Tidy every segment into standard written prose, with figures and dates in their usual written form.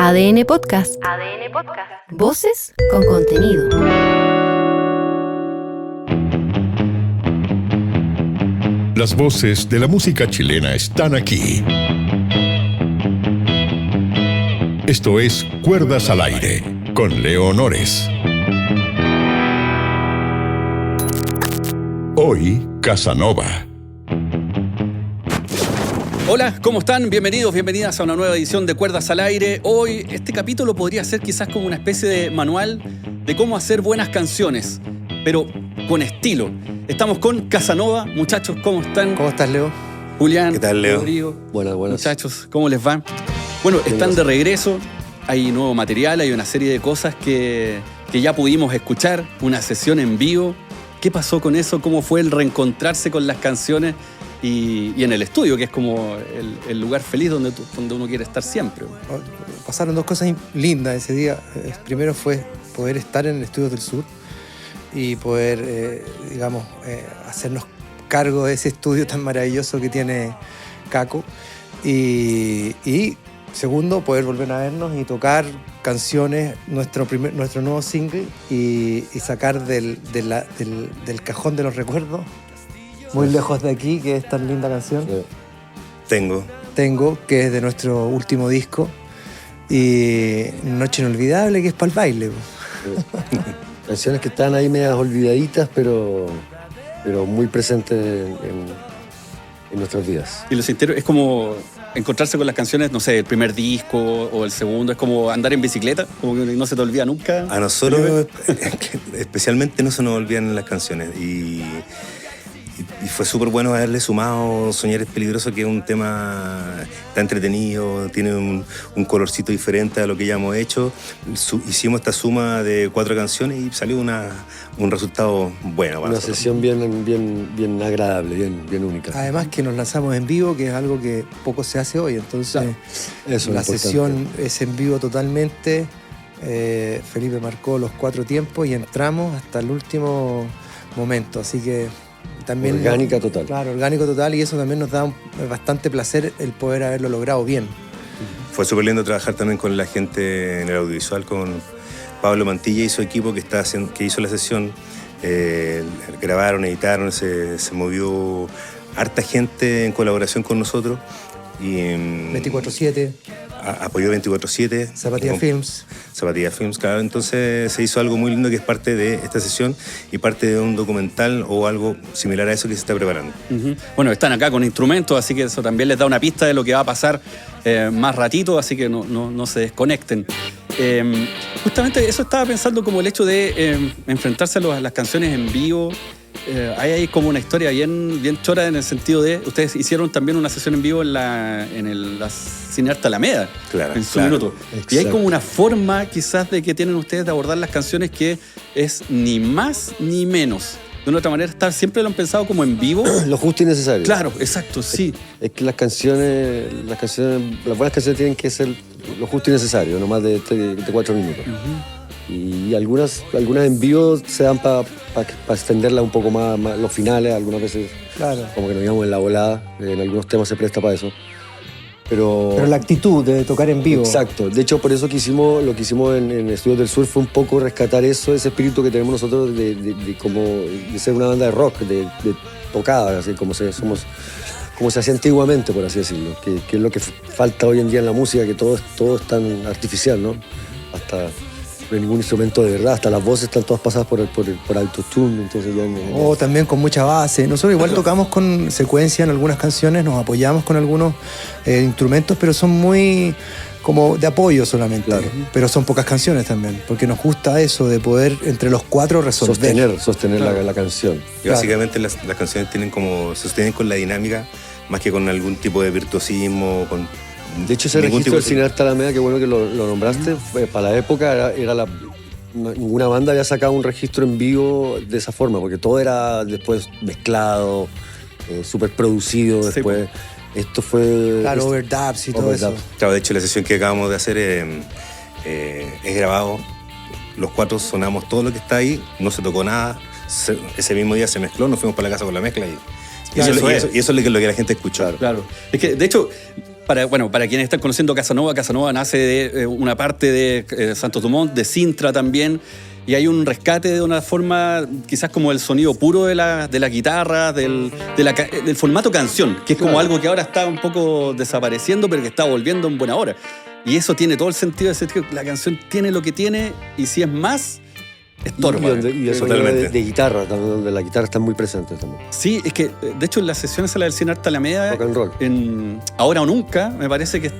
ADN Podcast. ADN Podcast. Voces con contenido. Las voces de la música chilena están aquí. Esto es Cuerdas al Aire, con Leo Nores. Hoy, Casanova. Hola, ¿cómo están? Bienvenidos, bienvenidas a una nueva edición de Cuerdas al Aire. Hoy este capítulo podría ser quizás como una especie de manual de cómo hacer buenas canciones, pero con estilo. Estamos con Casanova. Muchachos, ¿cómo están? ¿Cómo estás, Leo? Julián, ¿qué tal, Leo? Rodrigo. Buenas. Muchachos, ¿cómo les va? Bueno, están de regreso. Hay nuevo material, hay una serie de cosas que ya pudimos escuchar, una sesión en vivo. ¿Qué pasó con eso? ¿Cómo fue el reencontrarse con las canciones? Y en el estudio, que es como el lugar feliz donde uno quiere estar siempre. Pasaron dos cosas lindas ese día. Primero fue poder estar en el Estudio del Sur y poder, hacernos cargo de ese estudio tan maravilloso que tiene Caco. Y segundo, poder volver a vernos y tocar canciones, nuestro nuevo single, y sacar del cajón de los recuerdos, muy lejos de aquí, que es tan linda canción. Tengo, que es de nuestro último disco, y Noche Inolvidable, que es para el baile. Canciones que están ahí medias olvidaditas, pero muy presentes en nuestras vidas. Y lo sincero, es como encontrarse con las canciones, no sé, el primer disco o el segundo, es como andar en bicicleta, como que no se te olvida nunca. A nosotros especialmente no se nos olvidan las canciones, y fue súper bueno haberle sumado Soñar es peligroso, que es un tema tan entretenido, tiene un colorcito diferente a lo que ya hemos hecho. Hicimos esta suma de 4 canciones y salió un resultado bueno. Una sesión bien agradable, bien única. Además que nos lanzamos en vivo, que es algo que poco se hace hoy, entonces eso la sesión es en vivo totalmente. Felipe marcó los 4 tiempos y entramos hasta el último momento, así que también orgánica total. Claro, orgánico total, y eso también nos da bastante placer el poder haberlo logrado bien. Fue súper lindo trabajar también con la gente en el audiovisual, con Pablo Mantilla y su equipo que hizo la sesión. Grabaron, editaron, se movió harta gente en colaboración con nosotros. Y 24/7. Apoyó 24/7. Zapatilla Films, claro. Entonces se hizo algo muy lindo que es parte de esta sesión y parte de un documental o algo similar a eso que se está preparando. Uh-huh. Bueno, están acá con instrumentos, así que eso también les da una pista de lo que va a pasar más ratito, así que no se desconecten. Justamente eso estaba pensando, como el hecho de enfrentarse a las canciones en vivo. Hay como una historia bien chora, en el sentido de ustedes hicieron también una sesión en vivo en la Cinearte Alameda, claro, en su minuto. Exacto. Y hay como una forma quizás de que tienen ustedes de abordar las canciones que es ni más ni menos. De una otra manera, siempre lo han pensado como en vivo. Lo justo y necesario. Claro, exacto, sí. Es que las buenas canciones tienen que ser lo justo y necesario, no más de 4 minutos. Uh-huh. Y algunas en vivo se dan para extenderla un poco más los finales, algunas veces como que nos íbamos en la volada, en algunos temas se presta para eso. Pero la actitud de tocar en vivo. Exacto. De hecho, por eso lo que hicimos en Estudios del Sur fue un poco rescatar ese espíritu que tenemos nosotros de ser una banda de rock, de tocada, así como se hacía antiguamente, por así decirlo, que es lo que falta hoy en día en la música, que todo es tan artificial, ¿no? Hasta no hay ningún instrumento de verdad, hasta las voces están todas pasadas por autotune, entonces ya también con mucha base. Nosotros igual tocamos con secuencia en algunas canciones, nos apoyamos con algunos instrumentos, pero son muy como de apoyo solamente. Claro. Pero son pocas canciones también, porque nos gusta eso de poder entre los 4 resolver. Sostener claro. la canción. Y básicamente las canciones se sostienen con la dinámica, más que con algún tipo de virtuosismo, De hecho, ese registro del Cinearte Alameda, que bueno que lo nombraste, para la época ninguna banda había sacado un registro en vivo de esa forma, porque todo era después mezclado, súper producido después. Sí. Esto fue... Claro, overdubs y todo eso. Claro, de hecho la sesión que acabamos de hacer es grabado. Los 4 sonamos todo lo que está ahí, no se tocó nada. Ese mismo día se mezcló, nos fuimos para la casa con la mezcla y eso es lo que la gente escuchó. Claro. Es que, de hecho, Para quienes están conociendo Casanova nace de una parte de Santos Dumont, de Sintra también, y hay un rescate de una forma quizás como el sonido puro de la guitarra, del formato canción, que es como algo que ahora está un poco desapareciendo, pero que está volviendo en buena hora. Y eso tiene todo el sentido de decir que la canción tiene lo que tiene, y si es más, estorba. Y el sonido de guitarra, también, donde la guitarra está muy presente también. Sí, es que de hecho en las sesiones a la del Cine Arte Alameda, Rock and roll. en Ahora o Nunca, me parece que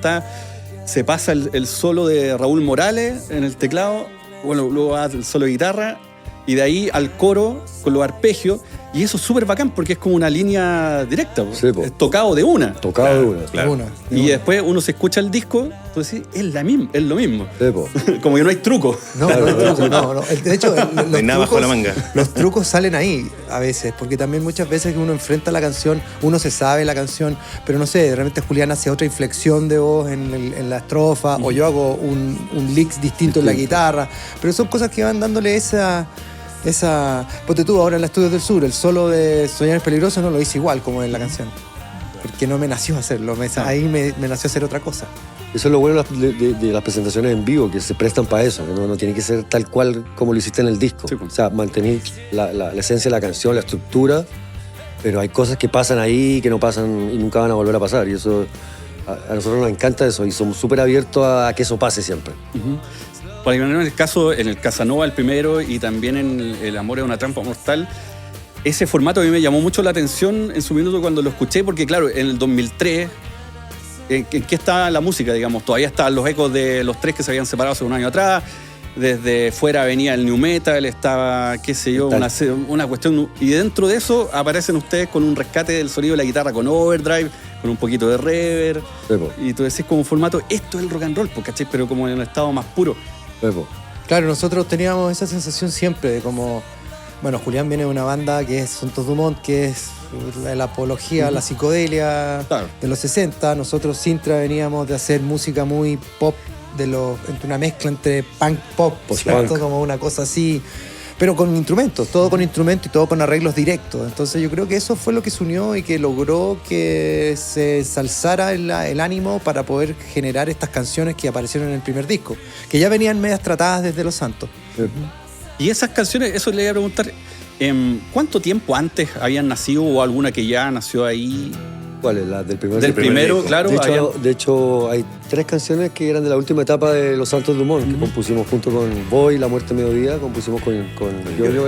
se pasa el solo de Raúl Morales en el teclado, bueno, luego va el solo de guitarra, y de ahí al coro con los arpegios, y eso es súper bacán porque es como una línea directa, Sí, po. es tocado de una. Tocado de una. Claro. Y después uno se escucha el disco, tú decís, es lo mismo. Sí, po. Como que no hay truco. No. De hecho, No hay nada bajo la manga. Los trucos salen ahí a veces, porque también muchas veces que uno enfrenta la canción, uno se sabe la canción, pero no sé, de repente Julián hace otra inflexión de voz en la estrofa, o yo hago un licks distinto en la guitarra, pero son cosas que van dándole esa ponte tú ahora en los Estudios del Sur, el solo de Soñar es peligroso no lo hice igual como en la canción, porque no me nació hacerlo, ahí me nació hacer otra cosa. Eso es lo bueno de las presentaciones en vivo, que se prestan para eso, que no tiene que ser tal cual como lo hiciste en el disco. Sí, pues. O sea, mantener la esencia de la canción, la estructura, pero hay cosas que pasan ahí que no pasan y nunca van a volver a pasar, y eso a nosotros nos encanta eso, y somos súper abiertos a que eso pase siempre. Por ejemplo, en el Casanova, el primero, y también en El amor es una trampa mortal, ese formato a mí me llamó mucho la atención en su minuto cuando lo escuché, porque claro, en el 2003, ¿en qué estaba la música, digamos? Todavía estaban los ecos de los tres que se habían separado hace un año atrás, desde fuera venía el new metal, estaba, qué sé yo, una cuestión, y dentro de eso aparecen ustedes con un rescate del sonido de la guitarra con overdrive, con un poquito de reverb, y tú decís como formato, esto es el rock and roll, ¿cachai? Pero como en el estado más puro. Claro, nosotros teníamos esa sensación siempre de como, bueno, Julián viene de una banda que es Santos Dumont, que es la apología a la psicodelia de los 60. Nosotros, Sintra, veníamos de hacer música muy pop, entre una mezcla entre punk pop, ¿cierto? Como una cosa así, pero con instrumentos, todo con instrumentos y todo con arreglos directos. Entonces yo creo que eso fue lo que se unió y que logró que se ensalzara el ánimo para poder generar estas canciones que aparecieron en el primer disco, que ya venían medias tratadas desde Los Santos. Y esas canciones, eso le iba a preguntar, ¿cuánto tiempo antes habían nacido o alguna que ya nació ahí? ¿Cuál es? La del primer Del primero, disco. Claro. De hecho, hay 3 canciones que eran de la última etapa de Los Santos Dumont, que compusimos junto con Boy, La Muerte Mediodía, compusimos con Yo-Yo,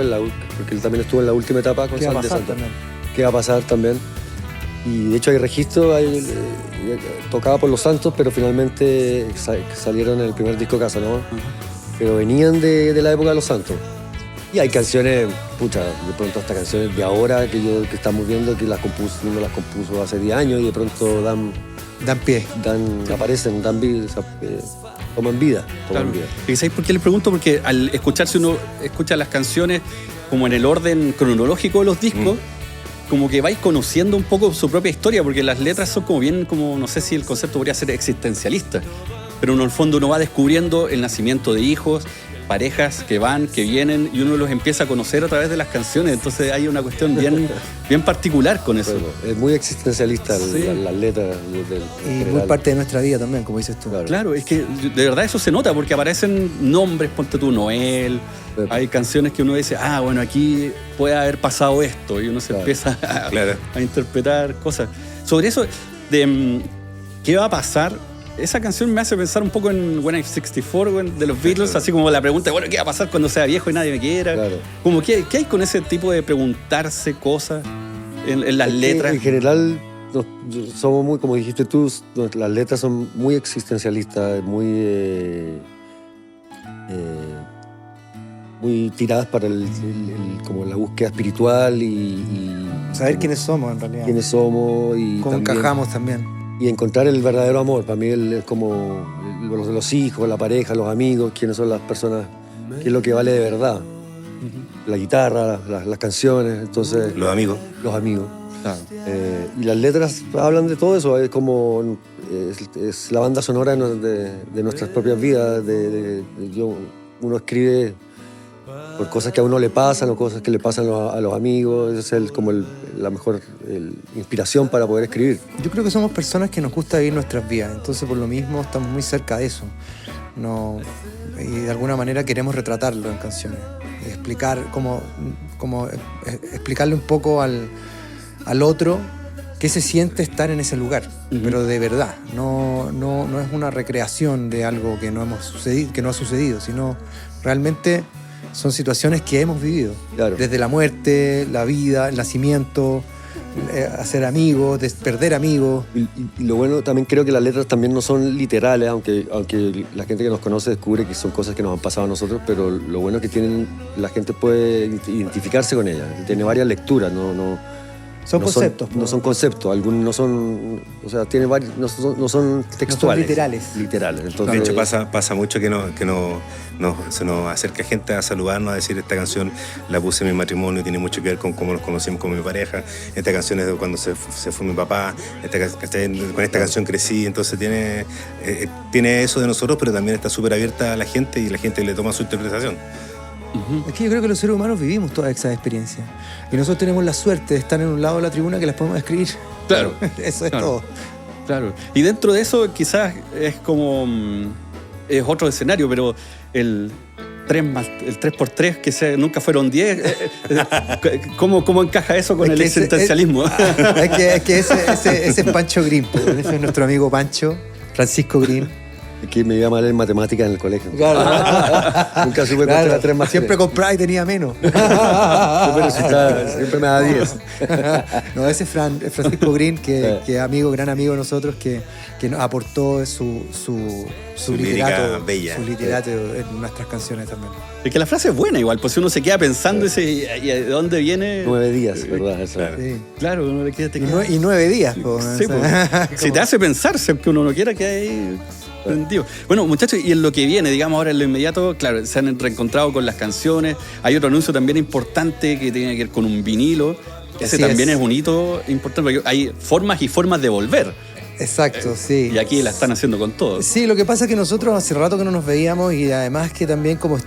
porque él también estuvo en la última etapa con Sal de Santa. ¿Qué va a pasar también? Y de hecho hay registro, tocaba por Los Santos, pero finalmente salieron en el primer disco Casanova, pero venían de la época de Los Santos. Y hay canciones, de pronto hasta canciones de ahora que estamos viendo que uno las compuso hace 10 años y de pronto dan pie. Aparecen, dan vida, toman vida. ¿Y sabéis por qué les pregunto? Porque al escucharse uno escucha las canciones como en el orden cronológico de los discos, como que vais conociendo un poco su propia historia, porque las letras son como bien, como no sé si el concepto podría ser existencialista, pero en el fondo uno va descubriendo el nacimiento de hijos, parejas que van, que vienen, y uno los empieza a conocer a través de las canciones. Entonces hay una cuestión bien particular con eso. Es muy existencialista las letras. Y muy parte de nuestra vida también, como dices tú. Claro, es que de verdad eso se nota, porque aparecen nombres, ponte tú, Noel, hay canciones que uno dice, bueno, aquí puede haber pasado esto, y uno se empieza a interpretar cosas. Sobre eso, de qué va a pasar. Esa canción me hace pensar un poco en When I'm 64 de los Beatles, así como la pregunta, bueno, ¿qué va a pasar cuando sea viejo y nadie me quiera? Claro. Como ¿qué hay con ese tipo de preguntarse cosas en las letras? En general, somos muy, como dijiste tú, las letras son muy existencialistas, muy tiradas para como la búsqueda espiritual y saber quiénes somos en realidad. Quiénes somos y cómo encajamos también. Y encontrar el verdadero amor. Para mí es como los hijos, la pareja, los amigos, quiénes son las personas, qué es lo que vale de verdad. La guitarra, las canciones, entonces... Los amigos. Claro. Y las letras hablan de todo eso, es como... Es la banda sonora de nuestras propias vidas. Uno escribe por cosas que a uno le pasan o cosas que le pasan a los amigos. Esa es la mejor inspiración para poder escribir. Yo creo que somos personas que nos gusta vivir nuestras vidas, entonces por lo mismo estamos muy cerca de eso. Y de alguna manera queremos retratarlo en canciones. Y explicar explicarle un poco al otro qué se siente estar en ese lugar, pero de verdad. No es una recreación de algo que no ha sucedido, sino realmente son situaciones que hemos vivido. Claro. Desde la muerte, la vida, el nacimiento, hacer amigos, perder amigos. Y lo bueno, también creo que las letras también no son literales, aunque la gente que nos conoce descubre que son cosas que nos han pasado a nosotros, pero lo bueno es que la gente puede identificarse con ellas. Tiene varias lecturas, Son conceptos. No son conceptos, algunos no son, o sea, tiene varios, no son textuales. No son literales. Entonces, de hecho, pasa mucho que se nos acerca gente a saludarnos, a decir: esta canción la puse en mi matrimonio, tiene mucho que ver con cómo nos conocimos con mi pareja, esta canción es de cuando se fue mi papá, con esta canción crecí. Entonces tiene eso de nosotros, pero también está súper abierta a la gente y la gente le toma su interpretación. Es que yo creo que los seres humanos vivimos toda esa experiencia y nosotros tenemos la suerte de estar en un lado de la tribuna que las podemos escribir. Claro. Eso es todo. Claro. Y dentro de eso quizás es como... es otro escenario, pero el 3x3, que nunca fueron 10, ¿cómo encaja eso con el existencialismo? Es que ese es Pancho Green, ese es nuestro amigo Pancho, Francisco Green. Que me iba mal en matemáticas en el colegio. Claro. Nunca supe cuánto era 3 más 3. Siempre compraba y tenía menos. Siempre me da 10. No, ese es Francisco Green, que gran amigo de nosotros, que nos aportó su literato bella. Su literato en nuestras canciones también. Es que la frase es buena igual, pues si uno se queda pensando ¿y de dónde viene? 9 días, ¿verdad? Eso. Claro, uno le queda... Y 9 días. Sí, si te hace pensar, aunque uno no quiera, que hay... Bueno, muchachos, y en lo que viene, digamos ahora en lo inmediato, claro, se han reencontrado con las canciones. Hay otro anuncio también importante que tiene que ver con un vinilo. Ese también es un hito importante, porque hay formas y formas de volver. Exacto, sí. Y aquí la están haciendo con todo. Sí, lo que pasa es que nosotros hace rato que no nos veíamos y además que también no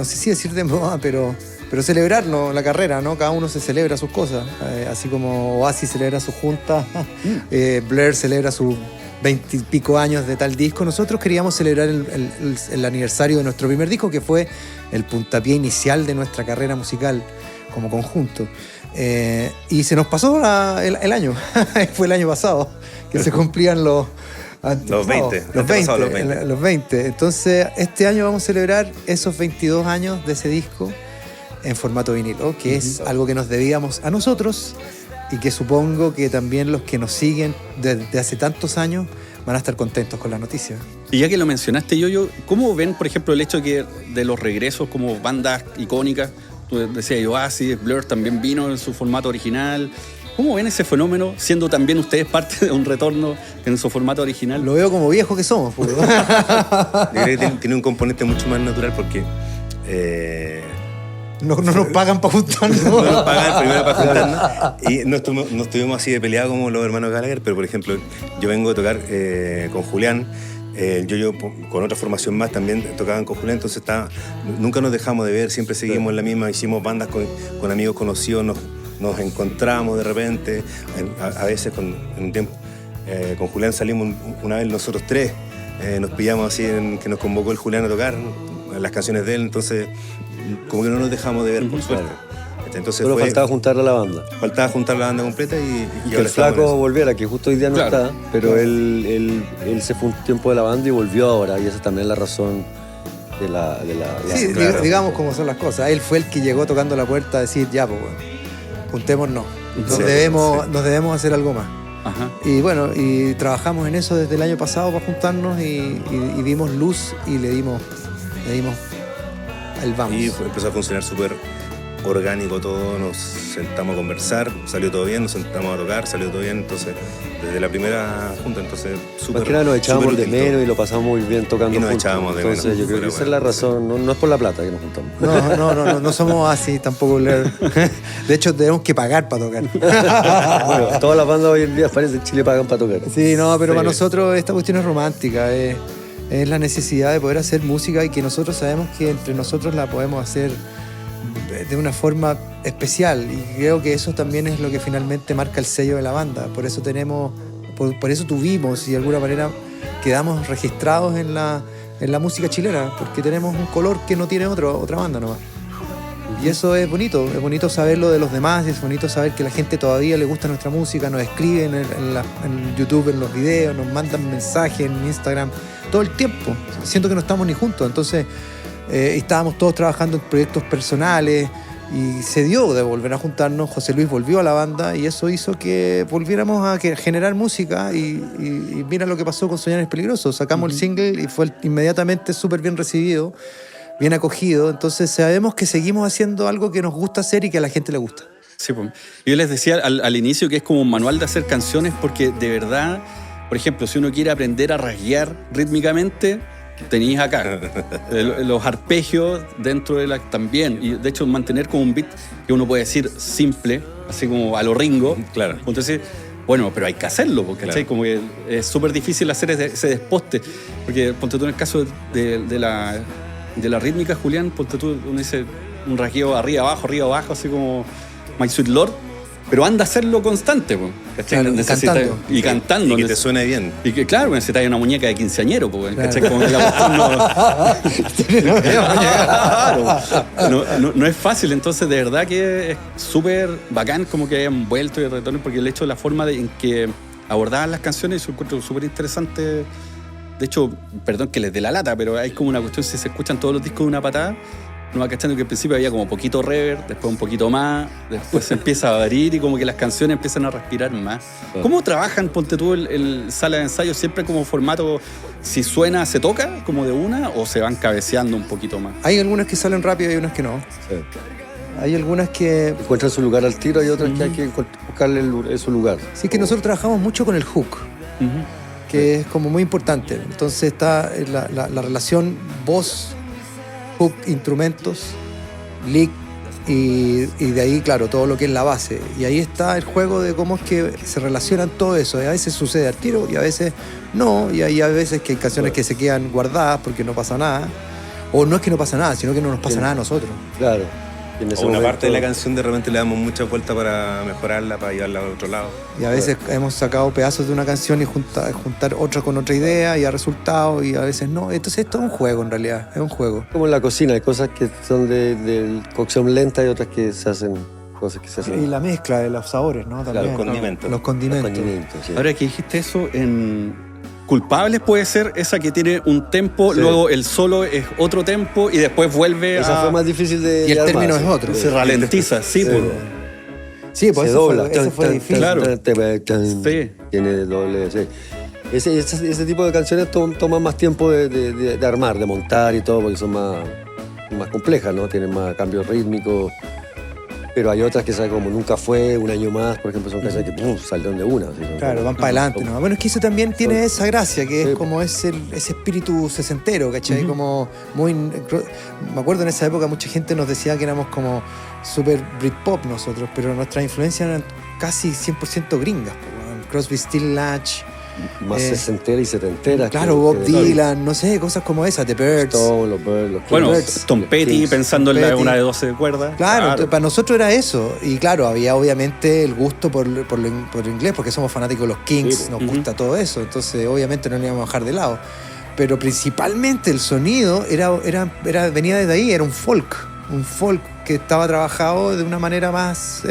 sé si decir de moda, pero celebrar la carrera, ¿no? Cada uno se celebra sus cosas. Así como Oasis celebra su junta, Blur celebra sus 20 y pico años de tal disco. Nosotros queríamos celebrar el aniversario de nuestro primer disco, que fue el puntapié inicial de nuestra carrera musical como conjunto. Y se nos pasó el año. Fue el año pasado que se cumplían los 20. Los 20. Entonces, este año vamos a celebrar esos 22 años de ese disco en formato vinilo, que es algo que nos debíamos a nosotros y que supongo que también los que nos siguen desde hace tantos años van a estar contentos con la noticia. Y ya que lo mencionaste, Yoyo, ¿cómo ven, por ejemplo, el hecho de los regresos como bandas icónicas? Tú decías Oasis, Blur también vino en su formato original. ¿Cómo ven ese fenómeno, siendo también ustedes parte de un retorno en su formato original? Lo veo como viejos que somos. Yo creo que tiene un componente mucho más natural porque... No nos pagan para juntarnos. No nos pagan primero para juntarnos. Y no estuvimos así de peleados como los hermanos Gallagher, pero por ejemplo, yo vengo de tocar con Julián. Yo con otra formación más también tocaban con Julián, entonces nunca nos dejamos de ver, siempre seguimos en la misma, hicimos bandas con amigos conocidos, nos encontramos de repente, a veces en un tiempo. Con Julián salimos una vez nosotros tres, nos pillamos así que nos convocó el Julián a tocar las canciones de él, entonces como que no nos dejamos de ver, por suerte. Entonces solo faltaba juntar a la banda. Faltaba juntar la banda completa y que el flaco volviera, que justo hoy día no está, pero él se fue un tiempo de la banda y volvió ahora, y esa también es la razón de la sí, claro. Digamos cómo son las cosas. Él fue el que llegó tocando la puerta a decir, ya, pues bueno, juntémonos. Nos debemos hacer algo más. Ajá. Y bueno, y trabajamos en eso desde el año pasado para juntarnos y vimos luz y le dimos el vamos. Y empezó a funcionar súper orgánico todo, nos sentamos a conversar, salió todo bien, nos sentamos a tocar, salió todo bien, entonces desde la primera junta, entonces súper. Más que nada nos echábamos de menos y lo pasamos muy bien tocando. Y nos juntos. echábamos de entonces, menos. Yo creo que esa es la razón, no es por la plata que nos juntamos. No somos así tampoco. De hecho, tenemos que pagar para tocar. Bueno, todas las bandas hoy en día parece en Chile pagan para tocar. Sí, no, pero para nosotros esta cuestión es romántica, es es la necesidad de poder hacer música y que nosotros sabemos que entre nosotros la podemos hacer de una forma especial, y creo que eso también es lo que finalmente marca el sello de la banda. Por eso por eso tuvimos y de alguna manera quedamos registrados en la música chilena, porque tenemos un color que no tiene otra banda nomás. Y eso es bonito saberlo de los demás, es bonito saber que la gente todavía le gusta nuestra música, nos escriben en YouTube, en los videos, nos mandan mensajes en Instagram, todo el tiempo. Siento que no estamos ni juntos, entonces estábamos todos trabajando en proyectos personales y se dio de volver a juntarnos. José Luis volvió a la banda y eso hizo que volviéramos a generar música y mira lo que pasó con Soñar es Peligroso. Sacamos el single y fue inmediatamente súper bien recibido, bien acogido. Entonces sabemos que seguimos haciendo algo que nos gusta hacer y que a la gente le gusta. Sí, pues. Yo les decía al inicio que es como un manual de hacer canciones, porque de verdad, por ejemplo, si uno quiere aprender a rasguear rítmicamente, tenéis acá los arpegios dentro de también, y de hecho mantener como un beat que uno puede decir simple, así como a lo Ringo. Claro. Entonces, bueno, pero hay que hacerlo, porque claro, como que es súper difícil hacer ese desposte, porque ponte tú en el caso de la rítmica, Julián, ponte tú, uno dice un rasgueo arriba abajo, así como My Sweet Lord, pero anda a hacerlo constante, claro, y cantando. Y que te suene bien. Y que claro, necesitas una muñeca de quinceañero, claro. ¿cachai? Como que la cuestión no es fácil. Entonces, de verdad que es súper bacán como que hayan vuelto y retornen, porque el hecho de la forma en que abordaban las canciones, yo encuentro súper interesante. De hecho, perdón que les dé la lata, pero hay como una cuestión, si se escuchan todos los discos de una patada, uno va cachando que al principio había como poquito reverb, después un poquito más, después se empieza a abrir y como que las canciones empiezan a respirar más. ¿Cómo trabajan, ponte tú, el sala de ensayo? ¿Siempre como formato, si suena, se toca como de una, o se van cabeceando un poquito más? Hay algunas que salen rápido y unas que no. Sí. Hay algunas que Encuentran su lugar al tiro y otras que hay que buscarle su lugar. sí, que nosotros trabajamos mucho con el hook, que es como muy importante. Entonces está la relación voz, hook, instrumentos, lick, y de ahí, claro, todo lo que es la base. Y ahí está el juego de cómo es que se relacionan todo eso. Y a veces sucede al tiro y a veces no. Y hay a veces que hay canciones que se quedan guardadas porque no pasa nada. O no es que no pasa nada, sino que no nos pasa nada a nosotros. Claro. Y en ese O una momento, parte de la canción de repente le damos mucha vuelta para mejorarla, para llevarla a otro lado. Y a veces hemos sacado pedazos de una canción y juntar otra con otra idea y ha resultado, y a veces no. Entonces esto es un juego en realidad, es un juego. como en la cocina, hay cosas que son de cocción lenta y otras que se hacen, cosas que se hacen. Y la mezcla de los sabores, ¿no? También. Los condimentos. Los condimentos. Sí. Ahora que dijiste eso, en Culpables puede ser esa que tiene un tempo, Sí. luego el solo es otro tempo y después vuelve Esa fue más difícil de Y el armar, término sí. es otro. se ralentiza, sí, Sí. pues. Sí, pues Se eso dobla. eso fue difícil. Claro. Sí. Tiene doble, sí. Ese tipo de canciones toman más tiempo de armar, de montar y todo, porque son más complejas, ¿no? Tienen más cambios rítmicos. Pero hay otras que son como Nunca Fue, Un Año Más, por ejemplo, son canciones que salieron de una. Así, Claro, van para adelante, ¿no? Bueno, es que eso también tiene esa gracia, que Sí. es como ese espíritu sesentero, ¿cachai? Como muy... Me acuerdo en esa época mucha gente nos decía que éramos como súper Britpop nosotros, pero nuestras influencias eran casi 100% gringas. Crosby, Stills, Nash... más sesentera y setentera. Claro, Bob Dylan, no sé, cosas como esas, The Byrds. Los Birds, los Bueno, Kings, Tom los Petty Kings. pensando en Petty. una de 12 cuerdas. Claro, entonces, para nosotros era eso. Y claro, había obviamente el gusto por lo inglés, porque somos fanáticos de los Kings, Sí, nos gusta todo eso. Entonces, obviamente, no nos íbamos a bajar de lado. Pero principalmente el sonido venía desde ahí, era un folk que estaba trabajado de una manera más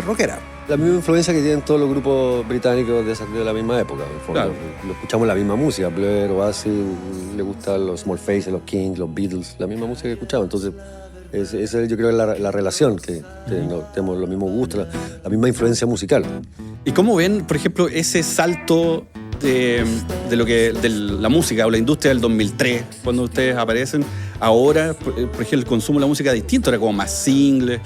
rockera. La misma influencia que tienen todos los grupos británicos de la misma época. En el fondo. Claro. Lo escuchamos la misma música, Blur, Oasis, le gustan los Small Faces, los Kings, los Beatles, la misma música que escuchamos. Entonces, esa yo creo que es la relación, que tenemos los mismos gustos, la misma influencia musical. ¿Y cómo ven, por ejemplo, ese salto de la música o la industria del 2003, cuando ustedes aparecen? Ahora, por ejemplo, el consumo de la música es distinto, era como más single,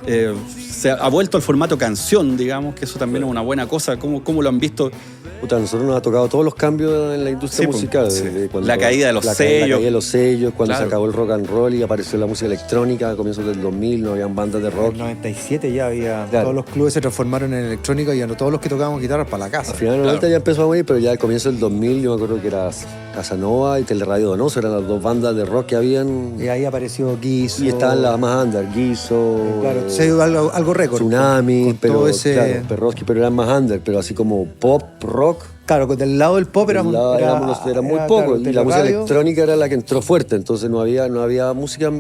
se ha vuelto al formato canción, digamos, que eso también es una buena cosa. ¿Cómo lo han visto? Puta, a nosotros nos ha tocado todos los cambios en la industria Sí, musical. sí. desde cuando La caída de los la sellos. caída de los sellos, cuando Claro. se acabó el rock and roll y apareció la música electrónica a comienzos del 2000, no habían bandas de En rock. el 97 ya había... Claro. Todos los clubes se transformaron en electrónica y todos los que tocábamos guitarras para la casa. A finales del 90 ya empezó a morir, pero ya al comienzo del 2000 yo me acuerdo que era Casanova y Teleradio Donoso, eran las 2 bandas de rock que habían. Y ahí apareció Guiso. Y estaban las más under, Guiso. Claro, se dio algo récord. Tsunami, con pero todo ese... claro, Perroski, pero eran más under, pero así como pop, rock. Claro, del lado del pop era muy poco. Claro, y la música electrónica era la que entró fuerte, entonces no había música.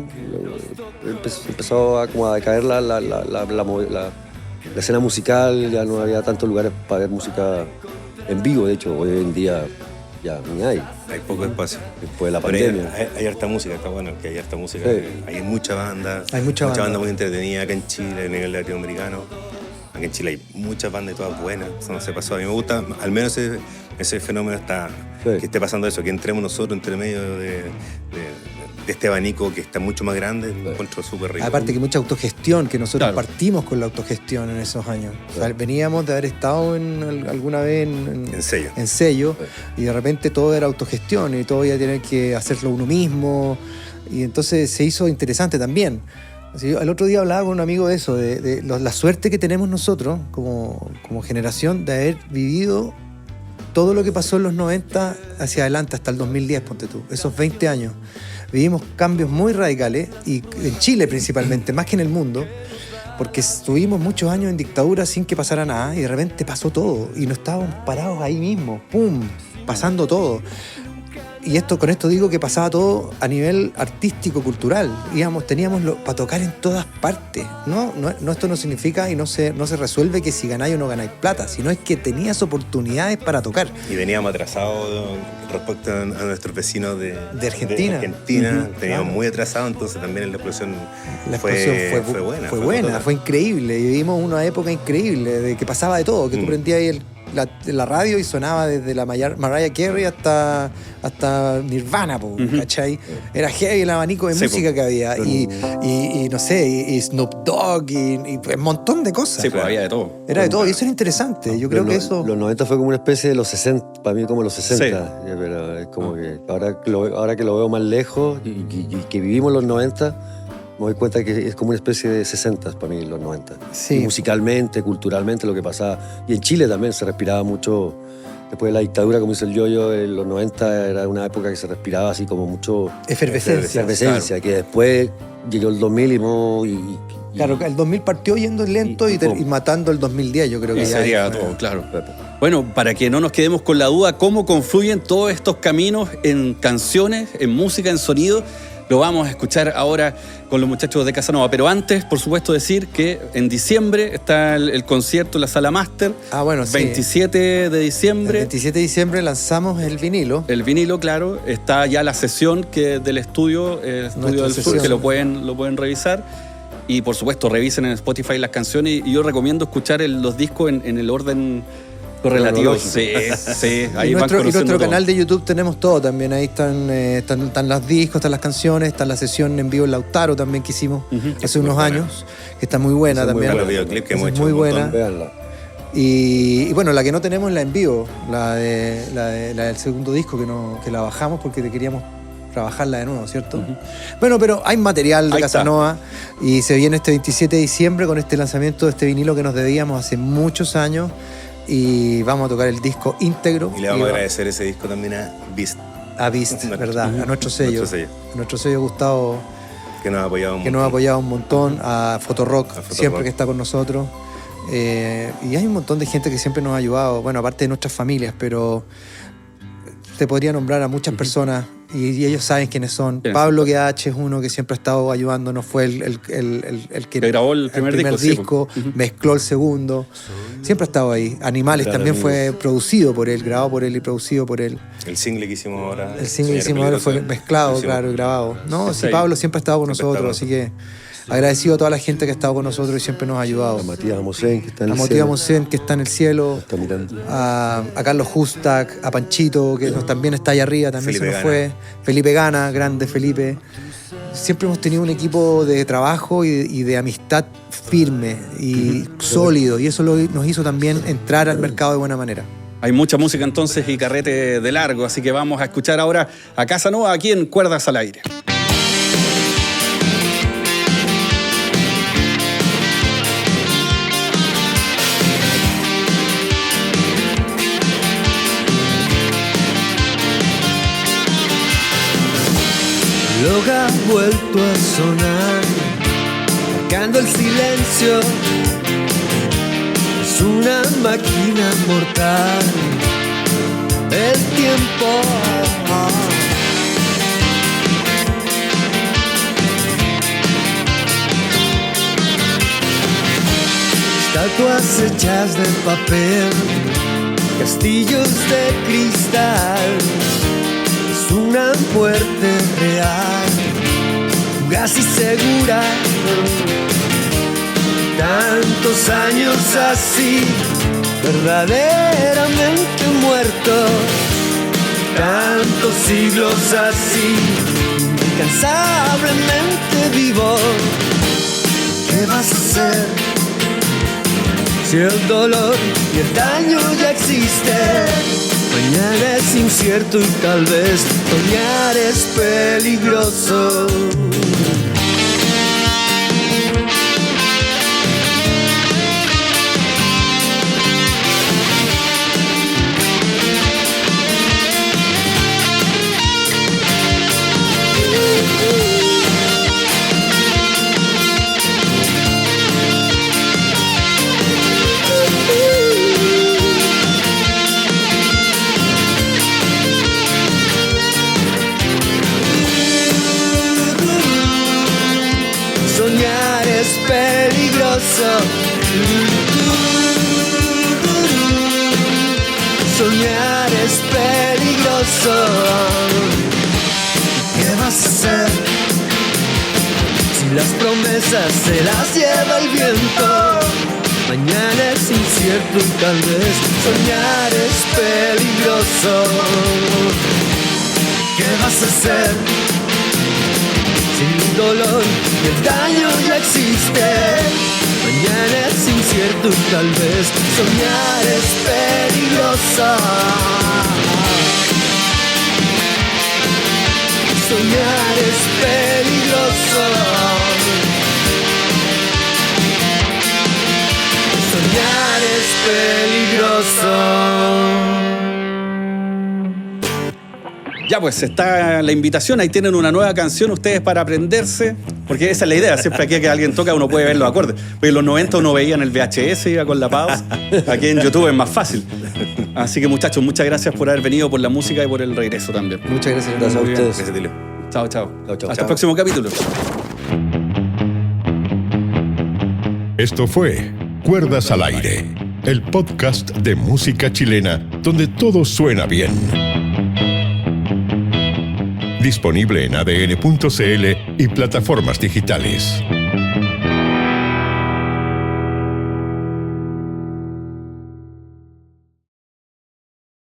Empezó a decaer la escena musical, ya no había tantos lugares para ver música en vivo. De hecho, hoy en día ya ni hay. Hay poco espacio. Después de la Pero pandemia. hay harta música, está bueno que hay harta música. Sí. Hay mucha banda. Hay mucha banda muy entretenida acá en Chile, a nivel latinoamericano. Aquí en Chile hay muchas bandas y todas buenas. Eso no se pasó. A mí me gusta, al menos ese fenómeno que esté pasando eso, que entremos nosotros entre medio de este abanico que está mucho más grande, lo encuentro súper rico. Aparte que mucha autogestión, que nosotros Claro. partimos con la autogestión en esos años. O sea, veníamos de haber estado alguna vez en sello y de repente todo era autogestión y todo iba a tener que hacerlo uno mismo y entonces se hizo interesante también. Así, el otro día hablaba con un amigo de eso, de la suerte que tenemos nosotros como generación de haber vivido todo lo que pasó en los 90 hacia adelante hasta el 2010, ponte tú, esos 20 años. Vivimos cambios muy radicales, y en Chile principalmente, más que en el mundo, porque estuvimos muchos años en dictadura sin que pasara nada, y de repente pasó todo, y no estábamos parados ahí mismo, ¡pum!, pasando todo. Y con esto digo que pasaba todo a nivel artístico, cultural. Teníamos para tocar en todas partes. No, esto no significa y no se resuelve que si ganáis o no ganáis plata, sino es que tenías oportunidades para tocar. Y veníamos atrasados respecto a nuestros vecinos de Argentina. Teníamos claro. muy atrasados, entonces también la explosión fue buena. Fue buena, fue increíble. Y vivimos una época increíble de que pasaba de todo, que tú prendías ahí la radio y sonaba desde la Mariah Carey hasta Nirvana, ¿cachai? Era heavy el abanico de música que había. Y no sé, y Snoop Dogg y un montón de cosas. Sí, pues había de todo. Era de todo, y eso era interesante. Yo creo que eso... Los 90 fue como una especie de los 60, para mí como los 60. Sí. Pero es como que ahora que lo veo más lejos y que vivimos los 90, me doy cuenta que es como una especie de 60 para mí los 90. Sí. Y musicalmente, culturalmente, lo que pasaba. Y en Chile también se respiraba mucho. Después de la dictadura, como dice el Yoyo, en los 90 era una época que se respiraba así como mucho... Efervescencia. Claro. Que después llegó el 2000 y Claro, el 2000 partió yendo lento y matando el 2010, yo creo que ya. Sería todo, claro. Bueno, para que no nos quedemos con la duda, cómo confluyen todos estos caminos en canciones, en música, en sonido, lo vamos a escuchar ahora con los muchachos de Casanova. Pero antes, por supuesto, decir que en diciembre está el concierto en la Sala Máster. Ah, bueno, sí. 27 de diciembre. El 27 de diciembre lanzamos el vinilo. El vinilo, claro. Está ya la sesión del estudio del Sur, que lo pueden revisar. Y, por supuesto, revisen en Spotify las canciones. Y yo recomiendo escuchar los discos en el orden relativo. Sí. Ahí y van nuestro todo. canal de YouTube tenemos todo también. Ahí están los discos, están las canciones, está la sesión en vivo en Lautaro también que hicimos hace unos años, que está muy buena también. Los videoclips que hemos hecho. Muy buena. Véanla. Y bueno, la que no tenemos es la en vivo, la del segundo disco que la bajamos porque queríamos trabajarla de nuevo, ¿cierto? Bueno, pero hay material de Casanova y se viene este 27 de diciembre con este lanzamiento de este vinilo que nos debíamos hace muchos años y vamos a tocar el disco íntegro. Y le vamos a agradecer ese disco también a Beast. A Beast, ¿verdad? A nuestro sello. A nuestro sello Gustavo, que nos ha apoyado un montón. A Fotorock, siempre que está con nosotros. Y hay un montón de gente que siempre nos ha ayudado, bueno, aparte de nuestras familias, pero te podría nombrar a muchas personas y ellos saben quiénes son. Bien, Pablo Guedache es uno que siempre ha estado ayudándonos, fue el que grabó el primer disco, mezcló el segundo, siempre ha estado ahí. Animales también fue producido por él, grabado por él y producido por él. El single que hicimos ahora. El single que hicimos ahora fue mezclado, claro, y grabado. No, sí, Pablo siempre ha estado con nosotros, así que agradecido a toda la gente que ha estado con nosotros y siempre nos ha ayudado. A Matías Mosén, que está en el cielo. A Matías Mosén, que está en el cielo. Está mirando. A Carlos Justac, a Panchito, que también está allá arriba, también Felipe se nos fue. Felipe Gana, grande Felipe. Siempre hemos tenido un equipo de trabajo y de amistad firme y sólido, y eso nos hizo también entrar al mercado de buena manera. Hay mucha música entonces y carrete de largo, así que vamos a escuchar ahora a Casanova aquí en Cuerdas al Aire. reloj ha vuelto a sonar, marcando el silencio. Es una máquina mortal, el tiempo. Estatuas hechas de papel, castillos de cristal. Es una muerte real, fugaz y segura. Tantos años así, verdaderamente muerto. Tantos siglos así, incansablemente vivo. ¿Qué vas a hacer si el dolor y el daño ya existen? Mañana es incierto y tal vez soñar es peligroso. Soñar es peligroso. Soñar es peligroso. ¿Qué vas a hacer si las promesas se las lleva el viento? Mañana es incierto y tal vez soñar es peligroso. ¿Qué vas a hacer si el dolor y el daño ya existe? Mañana es incierto y tal vez soñar es peligroso. Soñar es peligroso. Soñar es peligroso. Ya pues, está la invitación, ahí tienen una nueva canción ustedes para aprenderse, porque esa es la idea, siempre aquí que alguien toca uno puede ver los acordes. Porque en los 90 uno veía en el VHS, iba con la pausa, aquí en YouTube es más fácil. Así que muchachos, muchas gracias por haber venido, por la música y por el regreso también. Muchas gracias. Gracias a Muy bien. ustedes. Gracias, Tilio. Chao, chao. Chao, chao. Hasta el próximo capítulo. Esto fue Cuerdas al Aire, el podcast de música chilena donde todo suena bien. Disponible en adn.cl y plataformas digitales.